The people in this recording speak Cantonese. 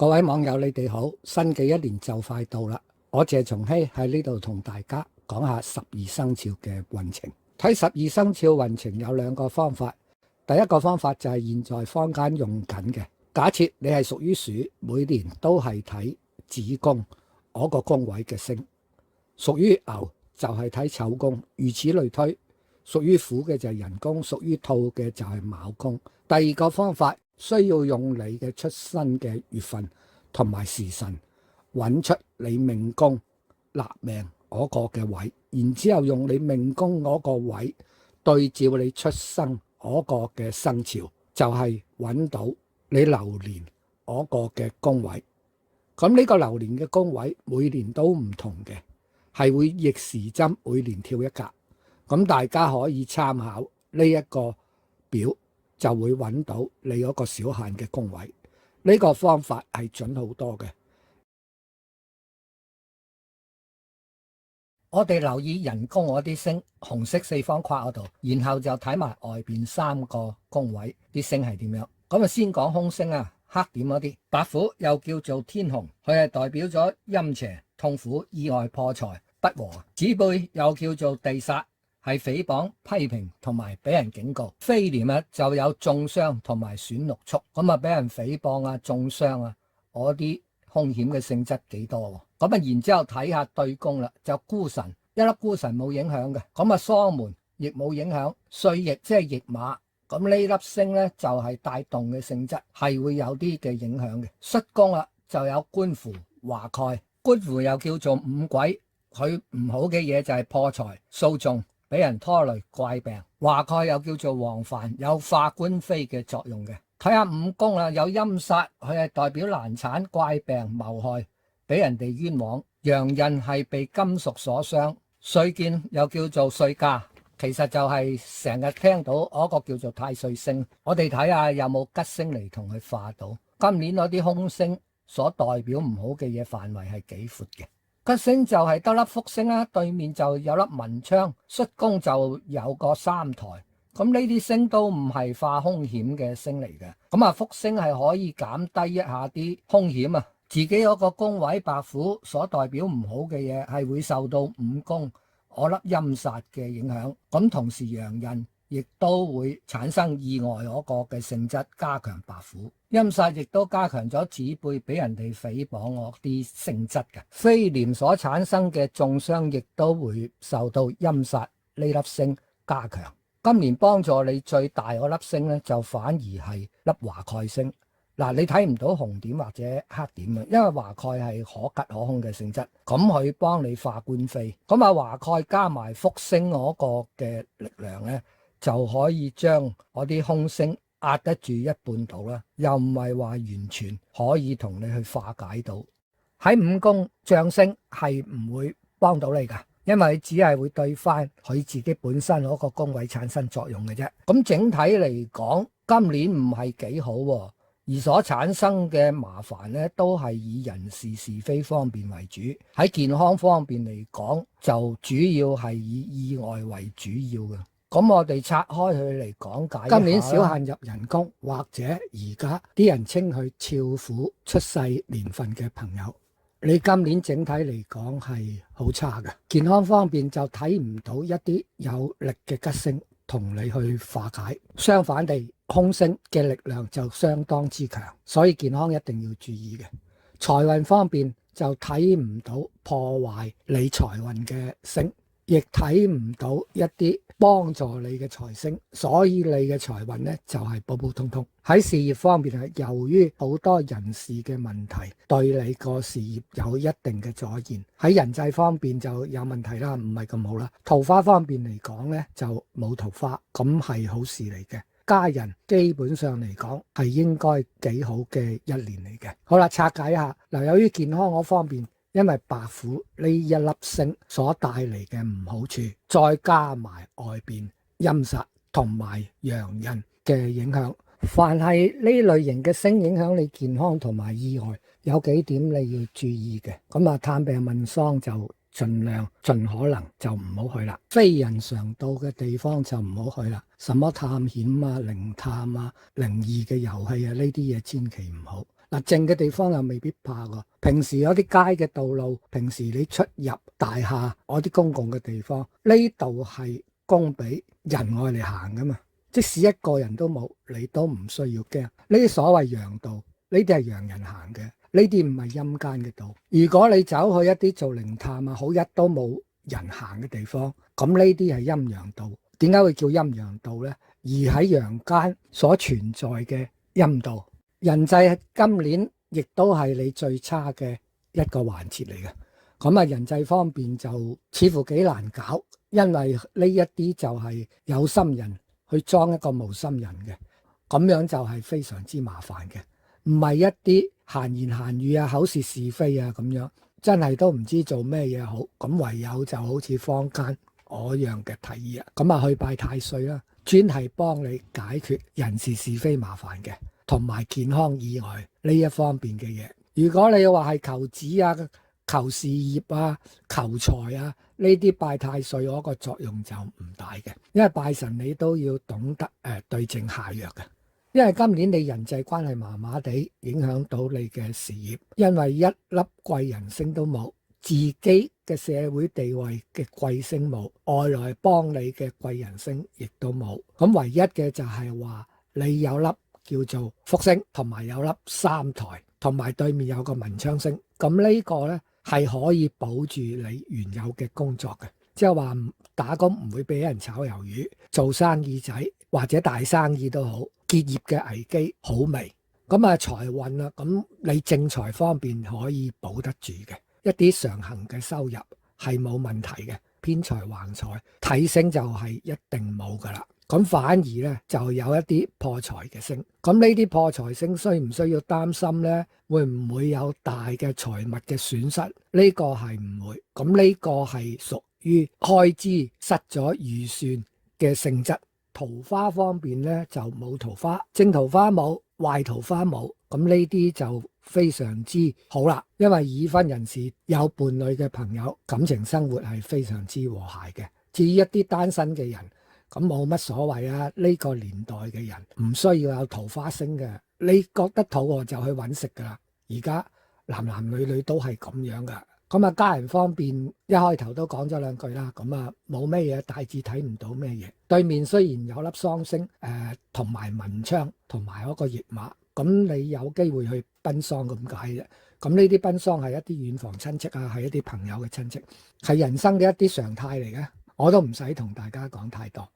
各位網友，你哋好！新嘅一年就快到啦，我謝松熙喺呢度同大家講下12生肖嘅運程。睇12生肖運程有兩個方法，第一個方法就係現在坊間用緊嘅。假設你係屬於鼠，每年都係睇子宮嗰個宮位嘅星；屬於牛就係睇丑宮，如此類推。屬於虎嘅就係人宮，屬於兔嘅就係卯宮。第二個方法需要用你嘅出生嘅月份同埋時辰，揾出你命宮立命嗰個嘅位，然之後用你命宮嗰個位對照你出生嗰個嘅生肖，就係揾到你流年嗰個嘅宮位。咁呢個流年嘅宮位每年都唔同嘅，係會逆時針每年跳一格。咁大家可以參考呢一個表，就會揾到你嗰個小限嘅宮位。呢個方法係準好多嘅。我哋留意人宮嗰啲星，紅色四方框嗰度，然後就睇埋外邊3個宮位啲星係點樣。咁啊，先講空星啊，黑點嗰啲。白虎又叫做天紅，佢係代表咗陰邪、痛苦、意外、破財、不和。子背又叫做地煞，係誹謗、批評同埋俾人警告。飛廉啊就有中傷同埋損六畜，咁啊俾人誹謗啊、中傷啊，嗰啲兇險嘅性質幾多喎？咁啊然之後睇下對宮啦，就孤神，一粒孤神冇影響嘅。咁啊喪門亦冇影響，歲役即係驛馬，咁呢粒星咧就係帶動嘅性質，係會有啲嘅影響嘅。戌宮啦就有官符、華蓋，官符又叫做五鬼，佢唔好嘅嘢就係破財、訴訟、俾人拖累、怪病。華蓋又叫做黃幡，有化官非嘅作用嘅。睇下五宮啦，有陰煞，佢係代表難產、怪病、謀害，俾人哋冤枉。陽刃係被金屬所傷，歲見又叫做歲駕，其實就係成日聽到嗰個叫做太歲星。我哋睇下有冇吉星嚟同佢化到。今年嗰啲空星所代表唔好嘅嘢範圍係幾闊嘅。吉星就係得粒福星啦，對面就有粒文昌。戌宮就有個三台，咁呢啲星都唔係化凶險嘅星嚟嘅。咁啊，福星係可以減低一下啲凶險啊。自己嗰個宮位白虎所代表唔好嘅嘢係會受到五宮嗰粒陰煞嘅影響，咁同時陽刃亦都會產生意外嗰個嘅性質，加強白虎。陰煞亦都加強咗子背俾人哋誹謗嗰啲性質嘅。飛廉所產生嘅中傷亦都會受到陰煞呢粒星加強。今年幫助你最大嗰粒星咧，就反而係粒華蓋星。嗱，你睇唔到紅點或者黑點啊，因為華蓋係可吉可凶嘅性質，咁佢幫你化官非。咁啊，華蓋加埋福星嗰個嘅力量咧，就可以將嗰啲凶星壓得住一半度啦，又唔係話完全可以同你去化解到。喺五宮將星係唔會幫到你噶，因為只係會對翻佢自己本身嗰個宮位產生作用嘅啫。咁整體嚟講，今年唔係幾好喎。而所產生嘅麻煩咧，都係以人事是非方面為主。喺健康方面嚟講，就主要係以意外為主要嘅。咁我哋拆開佢嚟講解。今年小限入人宮，或者而家啲人稱佢俏虎出世年份嘅朋友，你今年整體嚟講係好差嘅。健康方面就睇唔到一啲有力嘅吉星同你去化解，相反地，空星嘅力量就相當之強，所以健康一定要注意嘅。財運方面就睇唔到破壞你財運嘅星，亦睇唔到一啲幫助你嘅財星，所以你嘅財運呢就係普普通通。喺事業方面係由於好多人事嘅問題，對你個事業有一定嘅阻延。喺人際方面就有問題啦，唔係咁好啦。桃花方面嚟講呢，就冇桃花，咁係好事嚟嘅。家人基本上嚟講係應該幾好嘅一年嚟嘅。好啦，拆解一下嗱，由於健康嗰方面，因為白虎呢一粒星所帶嚟嘅唔好處，再加埋外邊陰煞同埋陽刃嘅影響，凡係呢類型嘅星影響你健康同埋意外，有幾點你要注意嘅。咁啊，探病問喪就盡可能就唔好去啦，非人常到嘅地方就唔好去啦。什麼探險啊、靈探啊、靈異嘅遊戲啊，呢啲嘢千祈唔好。嗱，靜嘅地方又未必怕㗎。平時有啲街嘅道路，平時你出入大廈嗰啲公共嘅地方，呢度係供俾人愛嚟行㗎嘛。即使一個人都冇，你都唔需要驚。呢啲所謂陽道，呢啲係洋人行嘅，呢啲唔係陰間嘅道。如果你走去一啲做靈探啊，好一都冇人行嘅地方，咁呢啲係陰陽道。點解會叫陰陽道呢？而喺陽間所存在嘅陰道，人際今年亦都係你最差嘅一個環節嚟嘅。咁啊，人際方面就似乎幾難搞，因為呢一啲就係有心人去裝一個無心人嘅，咁樣就係非常之麻煩嘅。唔係一啲閒言閒語啊、口舌是非啊咁樣，真係都唔知做咩嘢好。咁唯有就好似坊間嗰樣嘅提議啊，咁啊去拜太歲啦，專係幫你解決人事是非麻煩嘅，同埋健康意外呢一方面嘅嘢。如果你話係求子啊、求事業啊、求財啊，呢啲拜太歲嗰個作用就唔大嘅，因為拜神你都要懂得對症下藥嘅。因為今年你人際關係麻麻地，影響到你嘅事業，因為一粒貴人星都冇，自己嘅社會地位嘅貴星冇，外來幫你嘅貴人星亦都冇。咁唯一嘅就係話你有粒叫做福星，同埋有粒三台，同埋對面有個文昌星。咁呢個呢係可以保住你原有嘅工作嘅，即係話打工唔會俾人炒魷魚，做生意仔或者大生意都好，結業嘅危機好微。咁啊財運啦，咁你正財方面可以保得住嘅，一啲常行嘅收入係冇問題嘅，偏財橫財睇升就係一定冇噶啦。咁反而呢，就有一啲破財嘅星，咁呢啲破財星需唔需要擔心呢？會唔會有大嘅財物嘅損失？呢個係唔會，咁呢個係屬於開支失咗預算嘅性質。桃花方面呢，就冇桃花，正桃花冇，壞桃花冇，咁呢啲就非常之好啦。因為已婚人士有伴侶嘅朋友，感情生活係非常之和諧嘅。至於一啲單身嘅人，咁冇乜所謂啊！呢個年代嘅人唔需要有桃花星嘅，你覺得肚餓就去揾食噶啦。而家男男女女都係咁樣噶。咁啊，家人方面一開頭都講咗兩句啦。咁啊，冇咩嘢，大致睇唔到咩嘢。對面雖然有粒雙星，同埋文昌，同埋嗰個驛馬，咁你有機會去奔喪咁解啫。咁呢啲奔喪係一啲遠房親戚啊，係一啲朋友嘅親戚，係人生嘅一啲常態嚟嘅。我都唔使同大家講太多。